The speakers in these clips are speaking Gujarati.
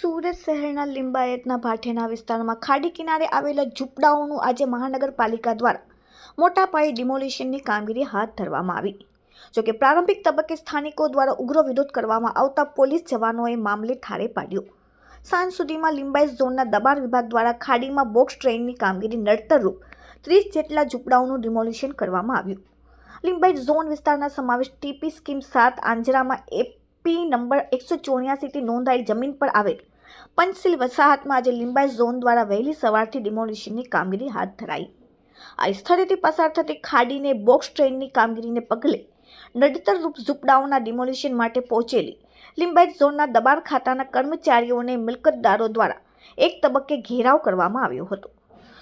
સુરત શહેરના લિંબાયતના ભાઠેના વિસ્તારમાં ખાડી કિનારે આવેલા ઝૂંપડાઓનું આજે મહાનગરપાલિકા દ્વારા મોટા પાયે ડિમોલિશનની કામગીરી હાથ ધરવામાં આવી. જોકે પ્રારંભિક તબક્કે સ્થાનિકો દ્વારા ઉગ્ર વિરોધ કરવામાં આવતા પોલીસ જવાનોએ મામલે ઠારે પાડ્યો. સાંજ સુધીમાં લિંબાયત ઝોનના દબાણ વિભાગ દ્વારા ખાડીમાં બોક્સ ટ્રેનની કામગીરી નડતરરૂપ 30 જેટલા ઝૂંપડાઓનું ડિમોલિશન કરવામાં આવ્યું. લિંબાયત ઝોન વિસ્તારના સમાવેશ ટીપી સ્કીમ 7 આંજરામાં એપી નંબર 184 થી નોંધાયેલ જમીન પર આવેલ પંચશીલ વસાહતમાં આજે લિંબાયત ઝોન દ્વારા વહેલી સવારથી ડિમોલિશનની કામગીરી હાથ ધરાઈ. આ સ્થળેથી પસાર થતી ખાડીને બોક્સ ટ્રેનની કામગીરીને પગલે નડતરરૂપ ઝૂંપડાઓના ડિમોલિશન માટે પહોંચેલી લિંબાયત ઝોનના દબાણ ખાતાના કર્મચારીઓને મિલકતદારો દ્વારા એક તબક્કે ઘેરાવ કરવામાં આવ્યો હતો.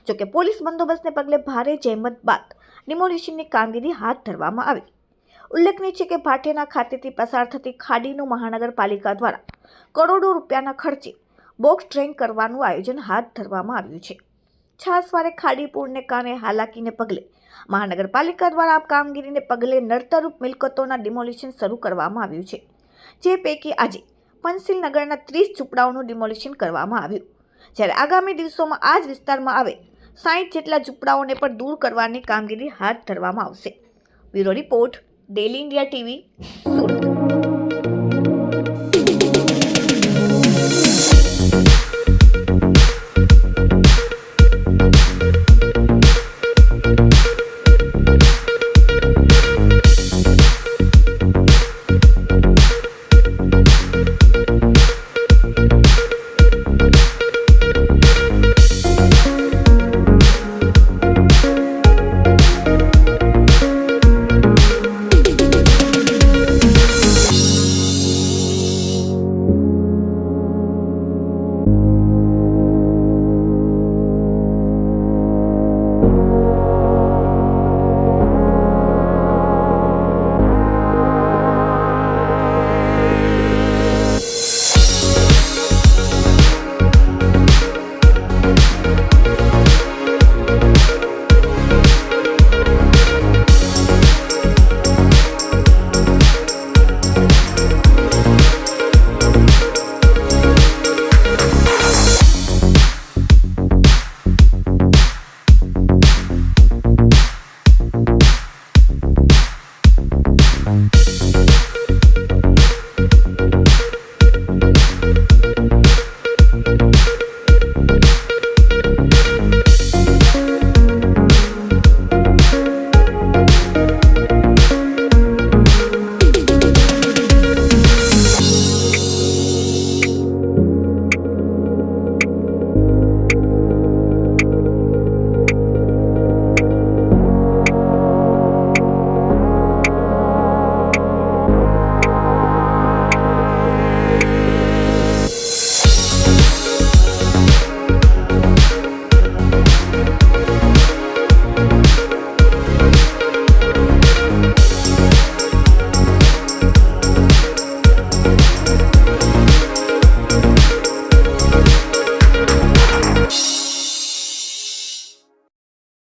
જોકે પોલીસ બંદોબસ્તને પગલે ભારે જહેમત બાદ ડિમોલિશનની કામગીરી હાથ ધરવામાં આવી. ઉલ્લેખનીય છે કે ભાઠેના ખાતેથી પસાર થતી ખાડીનું મહાનગરપાલિકા દ્વારા કરોડો રૂપિયાના ખર્ચે બોક્સ ટ્રેન કરવાનું આયોજન હાથ ધરવામાં આવ્યું છે. છાસવારે ખાડી પૂરને કારણે હાલાકીને પગલે મહાનગરપાલિકા દ્વારા આ કામગીરીને પગલે નડતરરૂપ મિલકતોના ડિમોલિશન શરૂ કરવામાં આવ્યું છે. જે પૈકી આજે પંચશીલ નગરના 30 ઝૂંપડાઓનું ડિમોલિશન કરવામાં આવ્યું, જ્યારે આગામી દિવસોમાં આ જ વિસ્તારમાં આવે 60 જેટલા ઝૂંપડાઓને પણ દૂર કરવાની કામગીરી હાથ ધરવામાં આવશે. Bureau report, daily India TV, Surat.